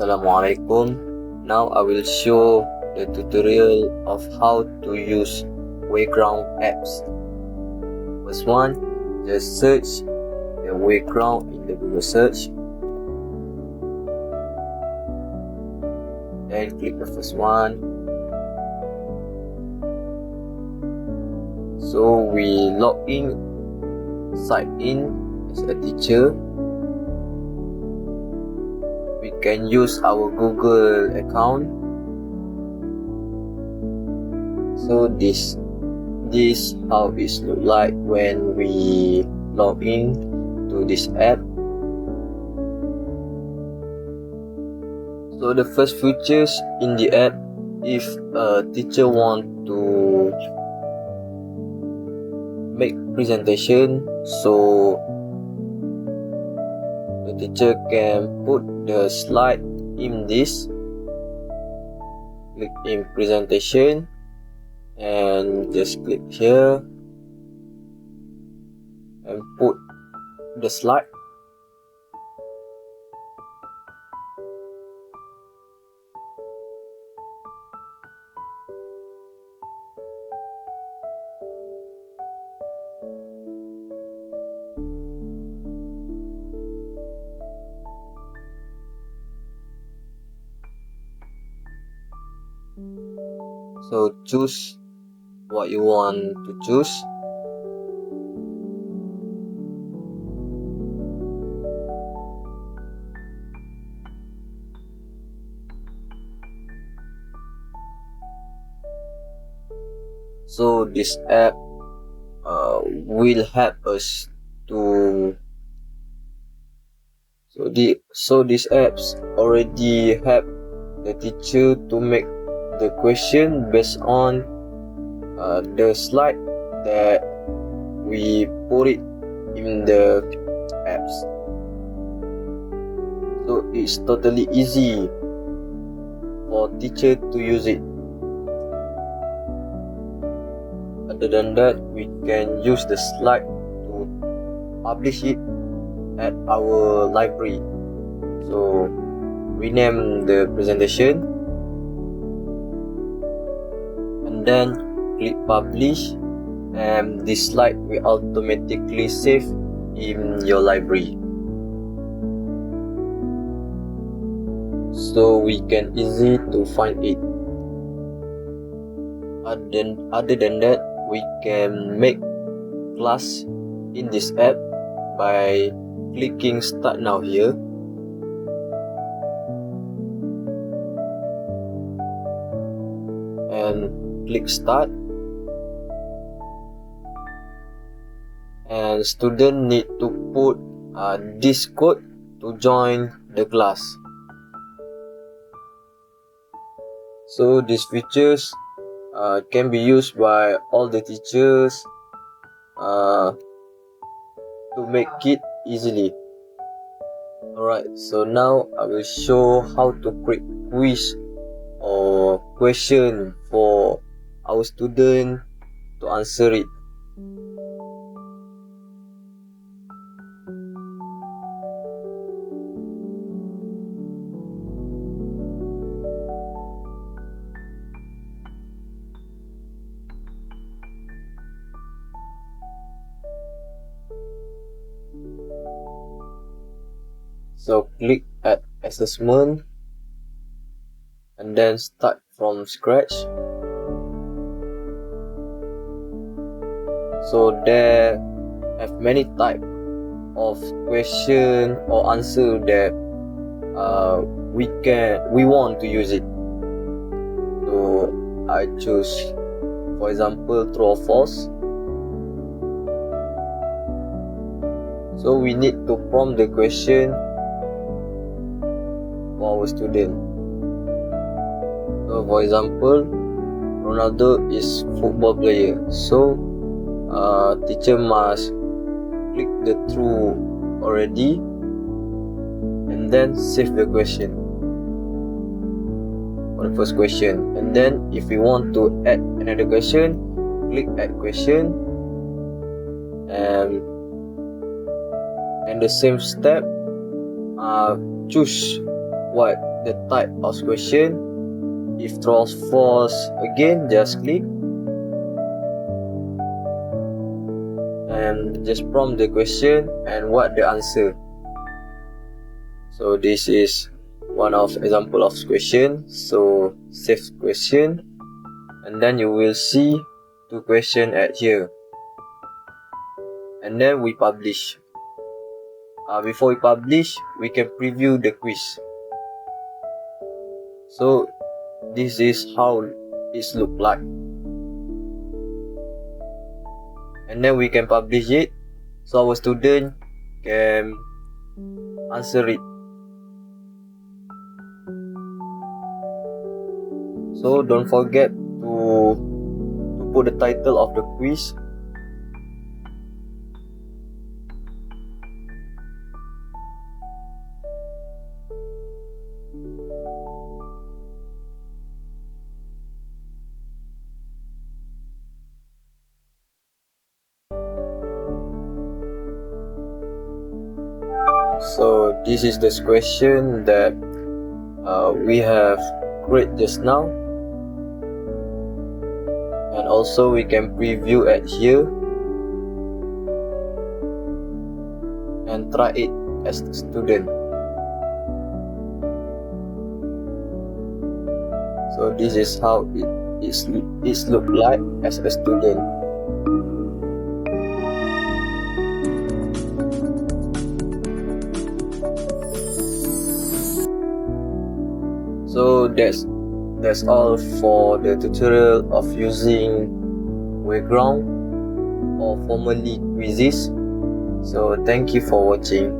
Assalamualaikum. Now I will show the tutorial of how to use Wayground apps. First one, just search the Wayground in the Google search. Then click the first one. So we log in, sign in as a teacher. We can use our Google account. So this how it look like when we log in to this app. So the first features in the app, if a teacher want to make presentation, so the teacher can put the slide in this. Click in presentation and just click here and put the slide. So choose what you want to choose. So this app will help us to these apps already help the teacher to make the question based on the slide that we put it in the apps. So it's totally easy for teacher to use it. Other than that, we can use the slide to publish it at our library. So rename the presentation and then click publish, and this slide will automatically save in your library. So we can easy to find it. Other than that, we can make class in this app by clicking start now here. And click start. And student need to put this code to join the class. So these features can be used by all the teachers to make it easily. Alright, so now I will show how to create quiz or question for our student to answer it. So click at assessment and then start from scratch. So there have many type of question or answer that we want to use it. So I choose, for example, true or false. So we need to prompt the question for our student. So for example, Ronaldo is football player. So teacher must click the true already and then save the question for the first question. And then if we want to add another question, click add question, and the same step choose what the type of question. If true or false, again just click and just prompt the question and what the answer. So this is one of example of question. So save question, and then you will see 2 question at here, and then we publish. Before we publish, we can preview the quiz. So this is how it look like, and then we can publish it so our student can answer it. So don't forget to put the title of the quiz. So this is the question that we have created just now, and also we can preview at here and try it as a student. So this is how it look like as a student. So that's all for the tutorial of using Wayground, or formerly quizzes. So thank you for watching.